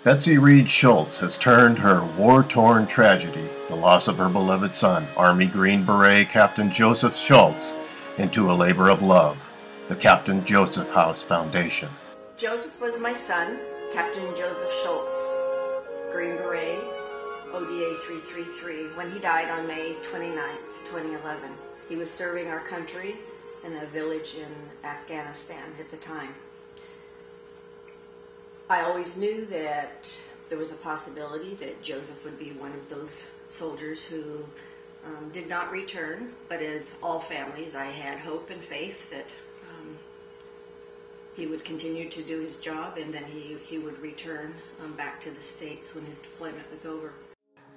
Betsy Reed Schultz has turned her war-torn tragedy, the loss of her beloved son, Army Green Beret Captain Joseph Schultz, into a labor of love, the Captain Joseph House Foundation. Joseph was my son, Captain Joseph Schultz, Green Beret, ODA 333, when he died on May 29th, 2011. He was serving our country in a village in Afghanistan at the time. I always knew that there was a possibility that Joseph would be one of those soldiers who did not return, but as all families, I had hope and faith that he would continue to do his job and then he would return back to the States when his deployment was over.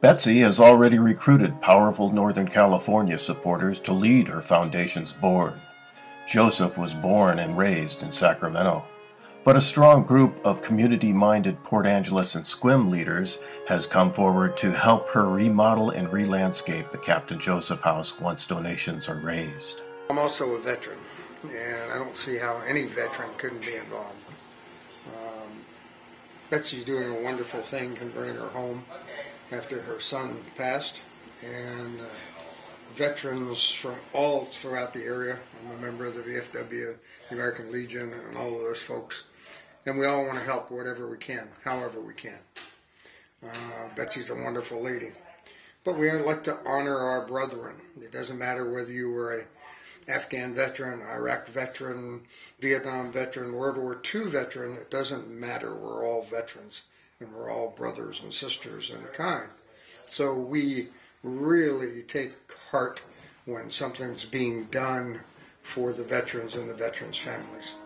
Betsy has already recruited powerful Northern California supporters to lead her foundation's board. Joseph was born and raised in Sacramento, but a strong group of community-minded Port Angeles and Sequim leaders has come forward to help her remodel and re-landscape the Captain Joseph House once donations are raised. I'm also a veteran, and I don't see how any veteran couldn't be involved. Betsy's doing a wonderful thing, converting her home after her son passed, and veterans from all throughout the area. I'm a member of the VFW, the American Legion, and all of those folks. And we all want to help whatever we can, however we can. Betsy's a wonderful lady. But we like to honor our brethren. It doesn't matter whether you were an Afghan veteran, Iraq veteran, Vietnam veteran, World War II veteran. It doesn't matter. We're all veterans, and we're all brothers and sisters in kind. So we really take heart when something's being done for the veterans and the veterans' families.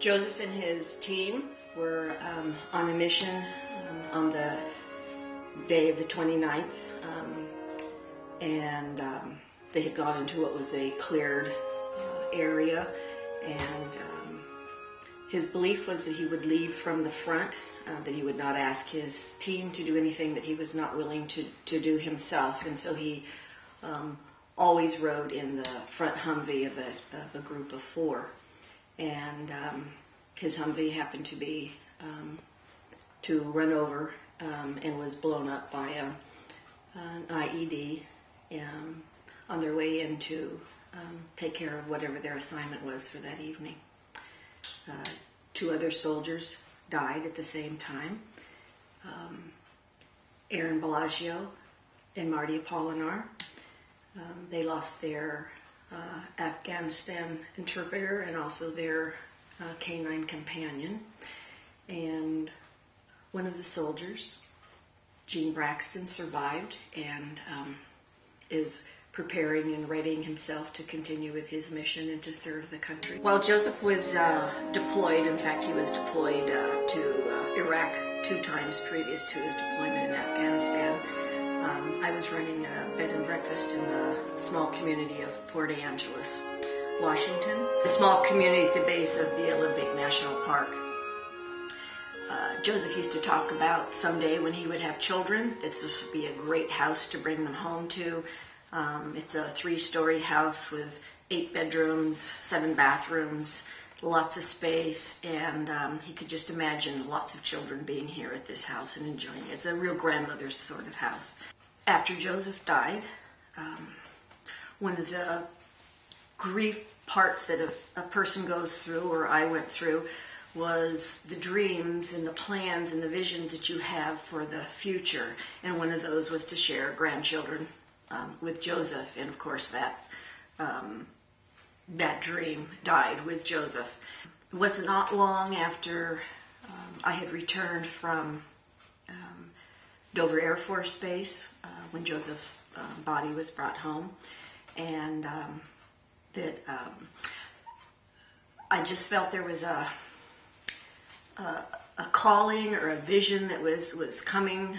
Joseph and his team were on a mission on the day of the 29th, and they had gone into what was a cleared area, and his belief was that he would lead from the front, that he would not ask his team to do anything that he was not willing to do himself, and so he always rode in the front Humvee of a group of four. And his Humvee happened to be to run over and was blown up by an IED on their way in to take care of whatever their assignment was for that evening. Two other soldiers died at the same time. Aaron Bellagio and Marty Apolinar. They lost their Afghanistan interpreter and also their canine companion. And one of the soldiers, Gene Braxton, survived and is preparing and readying himself to continue with his mission and to serve the country. While Joseph was deployed, in fact he was deployed to Iraq 2 times previous to his deployment in Afghanistan, I was running a bed and breakfast in the small community of Port Angeles, Washington, a small community at the base of the Olympic National Park. Joseph used to talk about someday when he would have children, this would be a great house to bring them home to. It's a 3-story house with 8 bedrooms, 7 bathrooms, lots of space, and he could just imagine lots of children being here at this house and enjoying it. It's a real grandmother's sort of house. After Joseph died, one of the grief parts that a person goes through, or I went through, was the dreams and the plans and the visions that you have for the future. And one of those was to share grandchildren with Joseph, and of course that dream died with Joseph. It was not long after I had returned from Dover Air Force Base when Joseph's body was brought home, and that I just felt there was a calling or a vision that was coming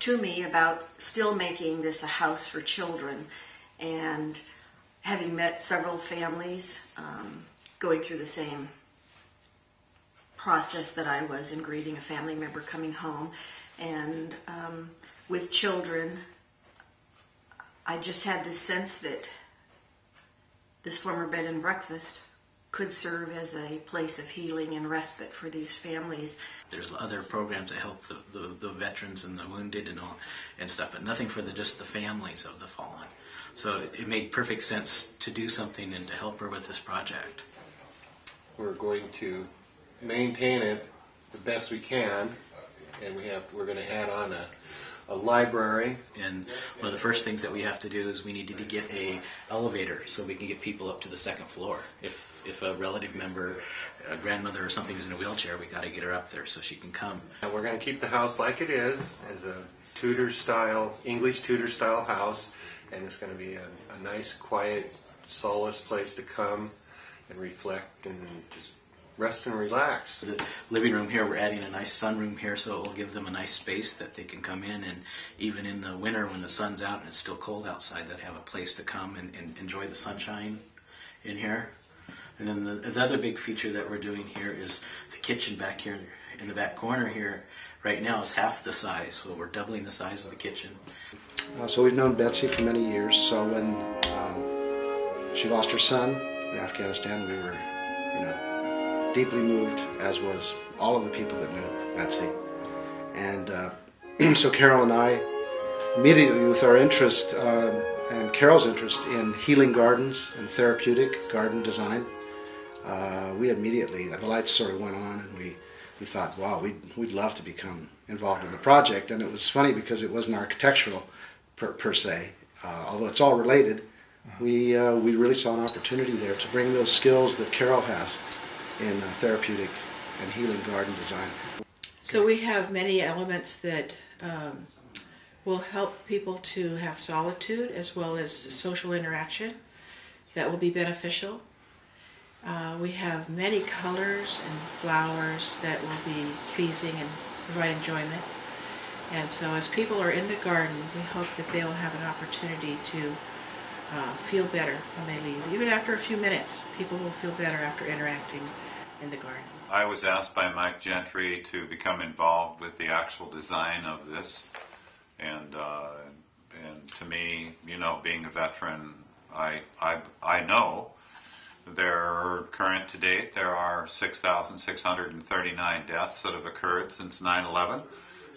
to me about still making this a house for children. And having met several families going through the same process that I was in greeting a family member coming home, and with children, I just had this sense that this former bed and breakfast could serve as a place of healing and respite for these families. There's other programs that help the veterans and the wounded and all and stuff, but nothing for just the families of the fallen. So it made perfect sense to do something and to help her with this project. We're going to maintain it the best we can, and we're going to add on a library. And one of the first things that we have to do is we needed to get a elevator so we can get people up to the second floor. If a relative member, a grandmother or something is in a wheelchair, we got to get her up there so she can come. And we're going to keep the house like it is, as a Tudor-style, English Tudor-style house, and it's going to be a nice, quiet, solace place to come and reflect and just rest and relax. The living room here, we're adding a nice sunroom here, so it will give them a nice space that they can come in, and even in the winter when the sun's out and it's still cold outside, they'd have a place to come and enjoy the sunshine in here. And then the other big feature that we're doing here is the kitchen back here in the back corner here. Right now is half the size, so we're doubling the size of the kitchen. So we've known Betsy for many years, so when she lost her son in Afghanistan, we were, deeply moved, as was all of the people that knew Betsy. And so Carol and I, immediately with our interest and Carol's interest in healing gardens and therapeutic garden design, we immediately, the lights sort of went on, and we thought, wow, we'd love to become involved in the project. And it was funny because it wasn't architectural per se, although it's all related. We really saw an opportunity there to bring those skills that Carol has in therapeutic and healing garden design. So we have many elements that will help people to have solitude as well as social interaction that will be beneficial. We have many colors and flowers that will be pleasing and provide enjoyment. And so as people are in the garden, we hope that they'll have an opportunity to feel better when they leave. Even after a few minutes, people will feel better after interacting in the garden. I was asked by Mike Gentry to become involved with the actual design of this, and to me, being a veteran, I know current to date there are 6,639 deaths that have occurred since 9/11.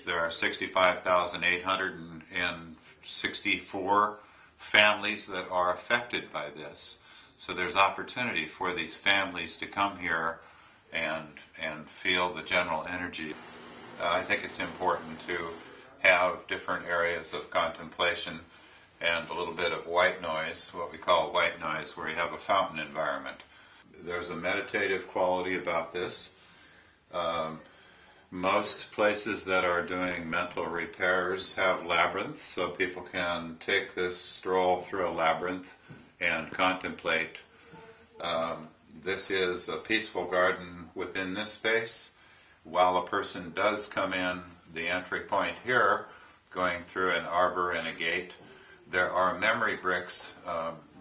There are 65,864 families that are affected by this. So there's opportunity for these families to come here and feel the general energy. I think it's important to have different areas of contemplation and a little bit of white noise, what we call white noise, where you have a fountain environment. There's a meditative quality about this. Most places that are doing mental repairs have labyrinths, so people can take this stroll through a labyrinth and contemplate. This is a peaceful garden within this space. While a person does come in the entry point here, going through an arbor and a gate, there are memory bricks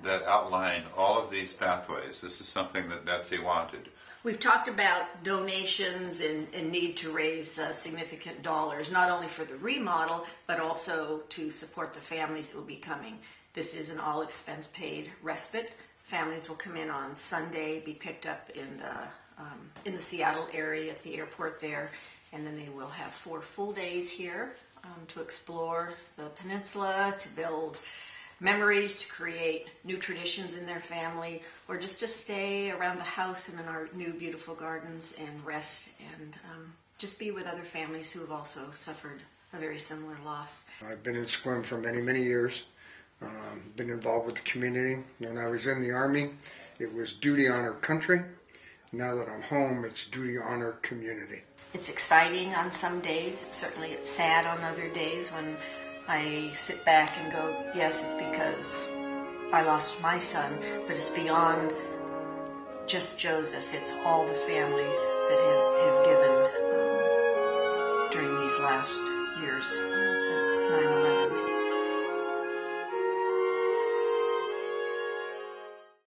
that outline all of these pathways. This is something that Betsy wanted. We've talked about donations and need to raise significant dollars, not only for the remodel, but also to support the families that will be coming. This is an all-expense-paid respite. Families will come in on Sunday, be picked up in the Seattle area at the airport there, and then they will have 4 full days here to explore the peninsula, to build memories, to create new traditions in their family, or just to stay around the house and in our new beautiful gardens and rest and just be with other families who have also suffered a very similar loss. I've been in Sequim for many, many years. Been involved with the community. When I was in the Army, it was duty, honor, country. Now that I'm home, it's duty, honor, community. It's exciting on some days. It's sad on other days when I sit back and go, yes, it's because I lost my son, but it's beyond just Joseph. It's all the families that have given during these last years since 9/11.